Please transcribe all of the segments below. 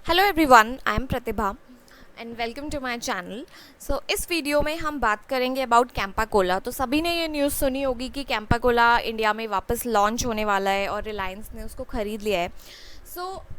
Hello everyone, I am Pratibha and welcome to my channel. So इस video में हम बात करेंगे अबाउट कैंपा कोला। तो सभी ने ये न्यूज़ सुनी होगी कि कैंपा कोला इंडिया में वापस लॉन्च होने वाला है और रिलायंस ने उसको ख़रीद लिया है।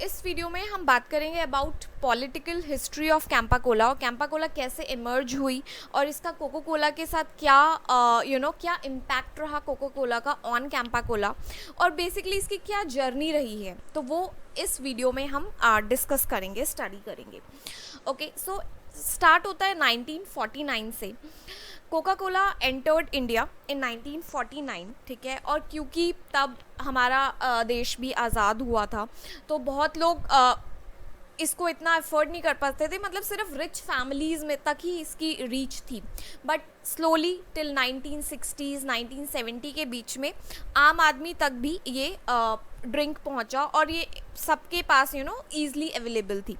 इस वीडियो में हम बात करेंगे about political history of Campa Cola और कैंपा कोला कैसे इमर्ज हुई और इसका कोको कोला के साथ क्या क्या इम्पैक्ट रहा कोको कोला का ऑन कैंपा कोला और बेसिकली इसकी क्या जर्नी रही है। तो वो इस वीडियो में हम डिस्कस करेंगे, स्टडी करेंगे। ओके, सो स्टार्ट होता है 1949 से। Coca Cola entered India in 1949, ठीक है। और क्योंकि तब हमारा देश भी आज़ाद हुआ था तो बहुत लोग इसको इतना अफोर्ड नहीं कर पाते थे, मतलब सिर्फ रिच फैमिलीज़ में तक ही इसकी रीच थी। बट स्लोली टिल 1960s 1970 के बीच में आम आदमी तक भी ये ड्रिंक पहुंचा और ये सबके पास ईज़िली अवेलेबल थी।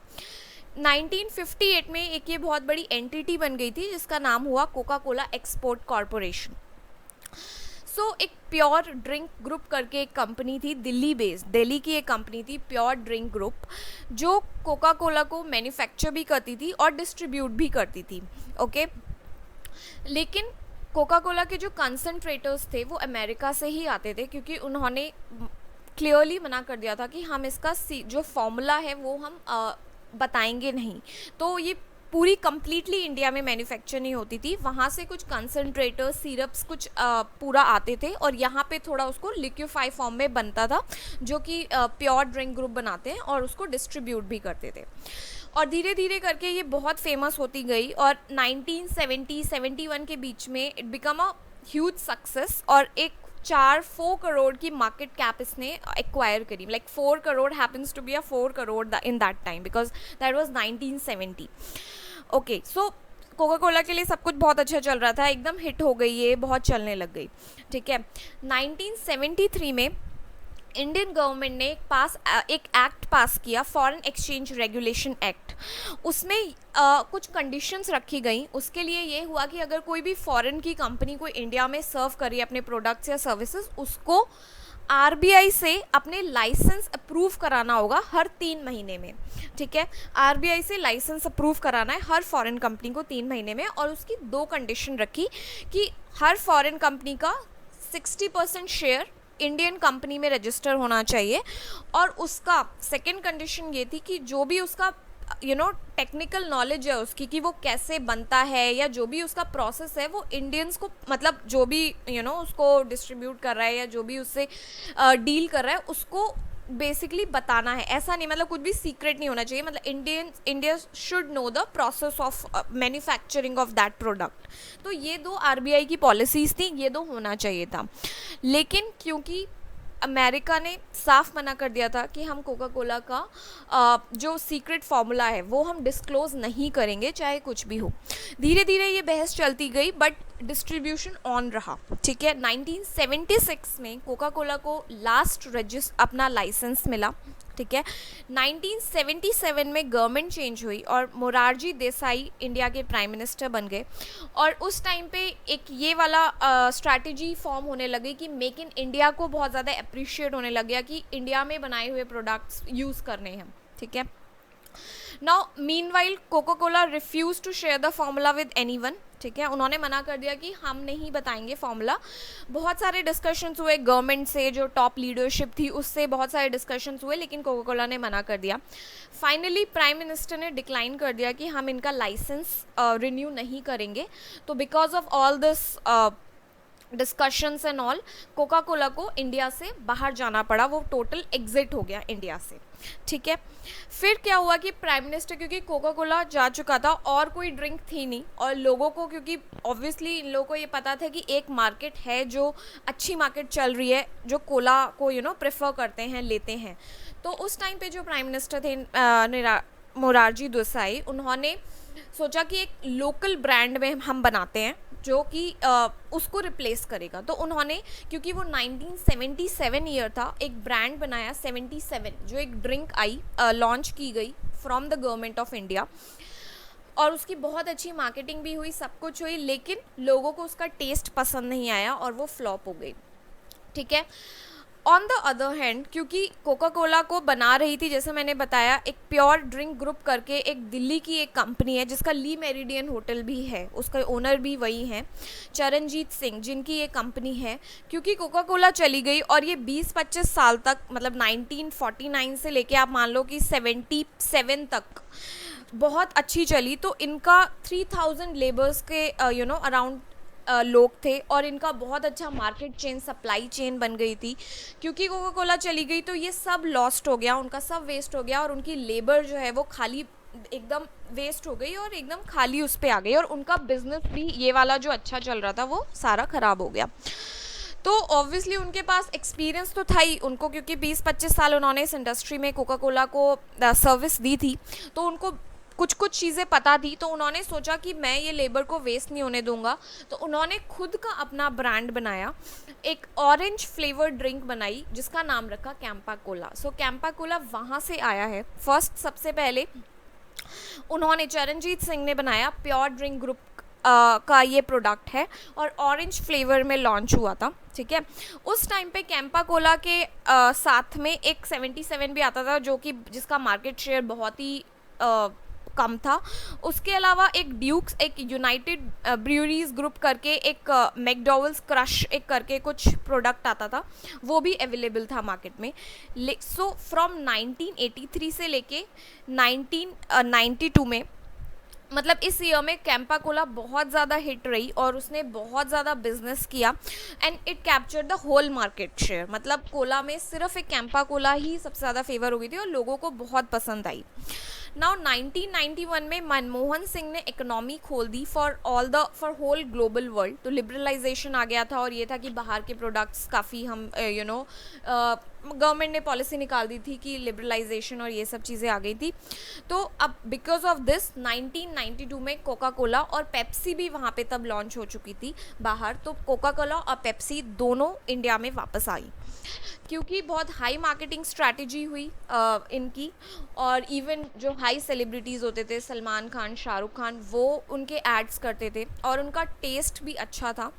1958 में एक ये बहुत बड़ी एंटिटी बन गई थी जिसका नाम हुआ कोका कोला एक्सपोर्ट कॉरपोरेशन। एक प्योर ड्रिंक ग्रुप करके एक कंपनी थी, दिल्ली बेस्ड, दिल्ली की एक कंपनी थी प्योर ड्रिंक ग्रुप, जो कोका कोला को मैन्युफैक्चर भी करती थी और डिस्ट्रीब्यूट भी करती थी। ओके, लेकिन कोका कोला के जो कंसंट्रेटर्स थे वो अमेरिका से ही आते थे, क्योंकि उन्होंने क्लियरली मना कर दिया था कि हम इसका जो फॉर्मूला है वो हम बताएंगे नहीं। तो ये पूरी कम्प्लीटली इंडिया में मैन्युफैक्चर नहीं होती थी, वहाँ से कुछ कंसनट्रेटर सिरप्स कुछ पूरा आते थे और यहाँ पे थोड़ा उसको लिक्विफाई फॉर्म में बनता था, जो कि प्योर ड्रिंक ग्रुप बनाते हैं और उसको डिस्ट्रीब्यूट भी करते थे। और धीरे धीरे करके ये बहुत फेमस होती गई और 1970-71 के बीच में it become a huge success और एक 4 करोड़ की मार्केट कैप इसने एक्वायर करी। Like 4 crore happens to be a 4 crore in that time because that was 1970। Okay, so Coca Cola के लिए सब कुछ बहुत अच्छा चल रहा था, एकदम हिट हो गई, ये बहुत चलने लग गई, ठीक है। 1973 में इंडियन गवर्नमेंट ने एक एक्ट पास किया, फॉरेन एक्सचेंज रेगुलेशन एक्ट। उसमें कुछ कंडीशंस रखी गई। उसके लिए ये हुआ कि अगर कोई भी फॉरेन की कंपनी को इंडिया में सर्व करे अपने प्रोडक्ट्स या सर्विसेज, उसको आरबीआई से अपने लाइसेंस अप्रूव कराना होगा हर 3 महीने में, ठीक है। आरबीआई से लाइसेंस अप्रूव कराना है हर फॉरेन कंपनी को 3 महीने में। और उसकी 2 कंडीशन रखी कि हर फॉरेन कंपनी का 60% शेयर इंडियन कंपनी में रजिस्टर होना चाहिए और उसका सेकेंड कंडीशन ये थी कि जो भी उसका टेक्निकल नॉलेज है उसकी, कि वो कैसे बनता है या जो भी उसका प्रोसेस है, वो इंडियंस को, मतलब जो भी उसको डिस्ट्रीब्यूट कर रहा है या जो भी उससे डील कर रहा है उसको बेसिकली बताना है। ऐसा नहीं, मतलब कुछ भी सीक्रेट नहीं होना चाहिए, मतलब India should know the process of manufacturing of that product. तो ये 2 आरबीआई की पॉलिसीज़ थी, ये 2 होना चाहिए था। लेकिन क्योंकि अमेरिका ने साफ मना कर दिया था कि हम कोका कोला का जो सीक्रेट फार्मूला है वो हम डिस्क्लोज नहीं करेंगे चाहे कुछ भी हो। धीरे धीरे ये बहस चलती गई बट डिस्ट्रीब्यूशन ऑन रहा, ठीक है। 1976 में कोका कोला को लास्ट अपना लाइसेंस मिला, ठीक है। 1977 में गवर्नमेंट चेंज हुई और मोरारजी देसाई इंडिया के प्राइम मिनिस्टर बन गए और उस टाइम पे एक ये वाला स्ट्रैटेजी फॉर्म होने लगी कि मेक इन इंडिया को बहुत ज़्यादा अप्रिशिएट होने लग गया कि इंडिया में बनाए हुए प्रोडक्ट्स यूज़ करने हैं, ठीक है। Now meanwhile Coca Cola refuse to share the formula with anyone, ठीक है। उन्होंने मना कर दिया कि हम नहीं बताएंगे फॉर्मूला। बहुत सारे डिस्कशंस हुए गवर्नमेंट से, जो टॉप लीडरशिप थी उससे बहुत सारे डिस्कशंस हुए, लेकिन कोका कोला ने मना कर दिया। फाइनली प्राइम मिनिस्टर ने डिक्लाइन कर दिया कि हम इनका लाइसेंस रिन्यू नहीं करेंगे। तो because of all this discussions and all, Coca Cola को इंडिया से बाहर जाना पड़ा, वो टोटल एग्जिट हो गया इंडिया से, ठीक है। फिर क्या हुआ कि प्राइम मिनिस्टर, क्योंकि कोका कोला जा चुका था और कोई ड्रिंक थी नहीं और लोगों को, क्योंकि ऑब्वियसली इन लोगों को ये पता था कि एक मार्केट है जो अच्छी मार्केट चल रही है, जो कोला को प्रेफर करते हैं, लेते हैं। तो उस टाइम पे जो प्राइम मिनिस्टर थे मोरारजी देसाई, उन्होंने सोचा कि एक लोकल ब्रांड में हम बनाते हैं जो कि उसको रिप्लेस करेगा। तो उन्होंने, क्योंकि वो 1977 ईयर था, एक ब्रांड बनाया 77, जो एक ड्रिंक आई लॉन्च की गई from the government of India और उसकी बहुत अच्छी मार्केटिंग भी हुई, सब कुछ हुई, लेकिन लोगों को उसका टेस्ट पसंद नहीं आया और वो फ्लॉप हो गई, ठीक है। ऑन द अदर हैंड, क्योंकि कोका कोला को बना रही थी, जैसे मैंने बताया, एक प्योर ड्रिंक ग्रुप करके एक दिल्ली की एक कंपनी है जिसका ली मेरिडियन होटल भी है, उसका ओनर भी वही है, चरणजीत सिंह, जिनकी ये कंपनी है। क्योंकि कोका कोला चली गई और ये 20-25 साल तक, मतलब 1949 से लेके आप मान लो कि 77 तक बहुत अच्छी चली, तो इनका 3000 लेबर्स के अराउंड लोग थे और इनका बहुत अच्छा मार्केट चेन, सप्लाई चेन बन गई थी। क्योंकि कोका कोला चली गई तो ये सब लॉस्ट हो गया, उनका सब वेस्ट हो गया और उनकी लेबर जो है वो खाली एकदम वेस्ट हो गई और एकदम खाली उस पर आ गई, और उनका बिजनेस भी ये वाला जो अच्छा चल रहा था वो सारा ख़राब हो गया। तो ऑब्वियसली उनके पास एक्सपीरियंस तो था ही उनको, क्योंकि 20-25 साल उन्होंने इस इंडस्ट्री में कोका कोला को सर्विस दी थी, तो उनको कुछ कुछ चीज़ें पता थी। तो उन्होंने सोचा कि मैं ये लेबर को वेस्ट नहीं होने दूंगा, तो उन्होंने खुद का अपना ब्रांड बनाया, एक ऑरेंज फ्लेवर ड्रिंक बनाई जिसका नाम रखा कैंपा कोला। सो कैंपा कोला वहाँ से आया है फर्स्ट। सबसे पहले उन्होंने, चरणजीत सिंह ने बनाया, प्योर ड्रिंक ग्रुप का ये प्रोडक्ट है और ऑरेंज फ्लेवर में लॉन्च हुआ था। ठीक है, उस टाइम पे कैंपा कोला के साथ में एक 77 भी आता था, जो कि जिसका मार्केट शेयर बहुत ही कम था। उसके अलावा एक ड्यूक्स, एक यूनाइटेड ब्रूअरीज ग्रुप करके, एक मैकडॉवेल्स क्रश एक करके कुछ प्रोडक्ट आता था, वो भी अवेलेबल था मार्केट में। सो फ्रॉम 1983 से लेके 1992 में, मतलब इस ईयर में कैंपा कोला बहुत ज़्यादा हिट रही और उसने बहुत ज़्यादा बिजनेस किया and it capture the whole market share. मतलब कोला में सिर्फ एक कैंपा कोला ही सबसे ज़्यादा फेवर हो गई थी और लोगों को बहुत पसंद आई। नाउ 1991 में मनमोहन सिंह ने इकोनॉमी खोल दी फॉर होल ग्लोबल वर्ल्ड, तो लिबरलाइजेशन आ गया था और ये था कि बाहर के प्रोडक्ट्स काफ़ी हम गवर्नमेंट ने पॉलिसी निकाल दी थी कि लिबरलाइजेशन और ये सब चीज़ें आ गई थी। तो अब बिकॉज ऑफ दिस 1992 में कोका कोला और पेप्सी भी वहाँ पे तब लॉन्च हो चुकी थी बाहर, तो कोका कोला और पेप्सी दोनों इंडिया में वापस आई क्योंकि बहुत हाई मार्केटिंग स्ट्रैटेजी हुई इनकी, और इवन जो हाई सेलिब्रिटीज़ होते थे, सलमान खान, शाहरुख खान, वो उनके एड्स करते थे और उनका टेस्ट भी अच्छा था।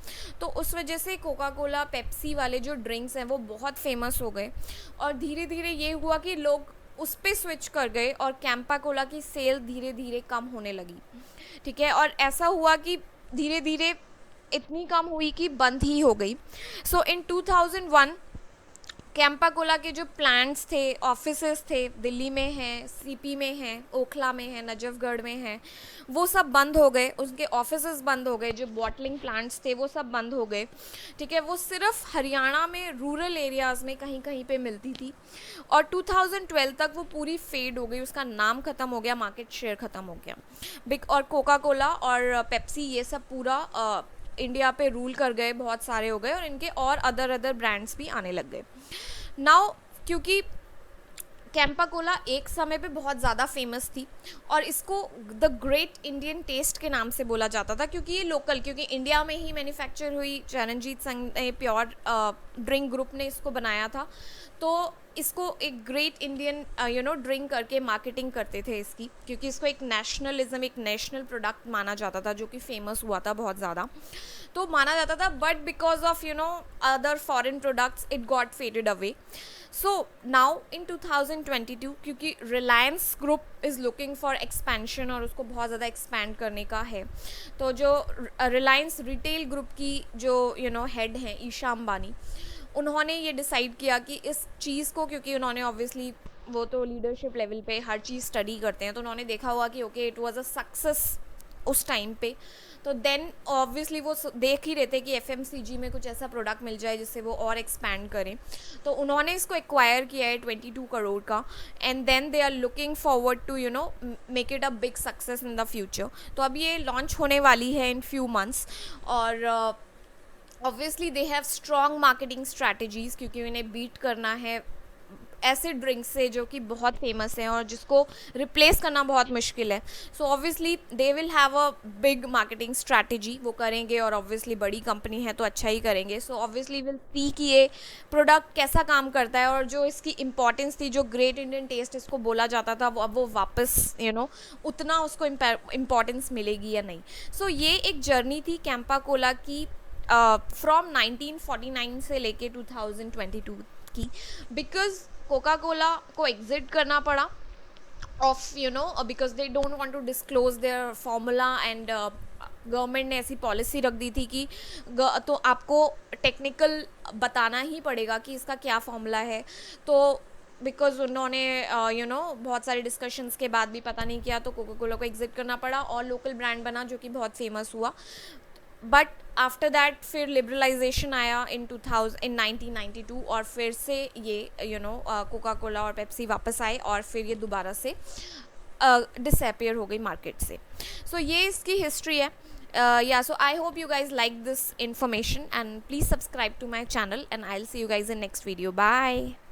तो उस वजह से कोका कोला, पेप्सी वाले जो ड्रिंक्स हैं वो बहुत फेमस हो गए और धीरे धीरे ये हुआ कि लोग उस पर स्विच कर गए और कैंपा कोला की सेल धीरे धीरे कम होने लगी। ठीक है, और ऐसा हुआ कि धीरे धीरे इतनी कम हुई कि बंद ही हो गई। सो इन 2001 कैंपा कोला के जो प्लांट्स थे, ऑफिसेस थे, दिल्ली में हैं, सीपी में हैं, ओखला में हैं, नजफगढ़ में हैं, वो सब बंद हो गए, उसके ऑफिसेस बंद हो गए, जो बॉटलिंग प्लांट्स थे वो सब बंद हो गए। ठीक है, वो सिर्फ हरियाणा में रूरल एरियाज़ में कहीं कहीं पे मिलती थी और 2012 तक वो पूरी फेड हो गई, उसका नाम ख़त्म हो गया, मार्केट शेयर ख़त्म हो गया। और कोका कोला और पेप्सी ये सब पूरा इंडिया पे रूल कर गए, बहुत सारे हो गए और इनके और अदर ब्रांड्स भी आने लग गए। नाउ क्योंकि कैंपा कोला एक समय पे बहुत ज़्यादा फेमस थी और इसको द ग्रेट इंडियन टेस्ट के नाम से बोला जाता था क्योंकि ये लोकल, क्योंकि इंडिया में ही मैन्युफैक्चर हुई, चरणजीत सिंह ने, प्योर ड्रिंक ग्रुप ने इसको बनाया था, तो इसको एक ग्रेट इंडियन ड्रिंक करके मार्केटिंग करते थे इसकी, क्योंकि इसको एक नेशनलिज्म, एक नेशनल प्रोडक्ट माना जाता था जो कि फेमस हुआ था बहुत ज़्यादा, तो माना जाता था। But because of other foreign products it got faded away. So now in 2022 क्योंकि Reliance group is looking for expansion और उसको बहुत ज़्यादा एक्सपैंड करने का है, तो जो रिलायंस रिटेल ग्रुप की जो हेड हैं ईशा अंबानी, उन्होंने ये डिसाइड किया कि इस चीज़ को, क्योंकि उन्होंने ऑब्वियसली वो तो लीडरशिप लेवल पे हर चीज़ स्टडी करते हैं, तो उन्होंने देखा हुआ कि okay it was a success उस टाइम पे, तो देन ऑब्वियसली वो देख ही रहे थे कि एफएमसीजी में कुछ ऐसा प्रोडक्ट मिल जाए जिससे वो और एक्सपैंड करें, तो उन्होंने इसको एक्वायर किया है 22 करोड़ का and then they are looking forward to make it a big success in the future. तो अब ये लॉन्च होने वाली है इन फ्यू मंथ्स और obviously they have strong marketing strategies क्योंकि उन्हें बीट करना है ऐसे ड्रिंक्स से जो कि बहुत फेमस हैं और जिसको रिप्लेस करना बहुत मुश्किल है। So obviously they will have a big marketing strategy, वो करेंगे और ऑब्वियसली बड़ी कंपनी है तो अच्छा ही करेंगे। सो ऑब्वियसली विल सी कि ये प्रोडक्ट कैसा काम करता है और जो इसकी इम्पॉर्टेंस थी, जो ग्रेट इंडियन टेस्ट इसको बोला जाता था, वो अब वो वापस उतना उसको इम्पॉर्टेंस मिलेगी या नहीं। सो ये एक जर्नी थी कैंपा कोला की फ्रॉम 1949 से लेके 2022 की, बिकॉज कोका कोला को एग्जिट करना पड़ा of because they don't want to disclose their formula, and government ने ऐसी पॉलिसी रख दी थी कि तो आपको टेक्निकल बताना ही पड़ेगा कि इसका क्या फॉर्मूला है। तो बिकॉज उन्होंने बहुत सारे डिस्कशंस के बाद भी पता नहीं किया, तो कोका कोला को एग्जिट करना पड़ा और लोकल ब्रांड बना जो कि बहुत फेमस हुआ। बट आफ्टर दैट फिर लिबरलाइजेशन आया इन 1992, और फिर से ये कोका कोला और पेप्सी वापस आए और फिर ये दोबारा से डिसअपियर हो गई मार्केट से। सो ये इसकी हिस्ट्री है। Yeah, so I hope you guys like this information, and please subscribe to my channel, and I'll see you guys in next video. Bye.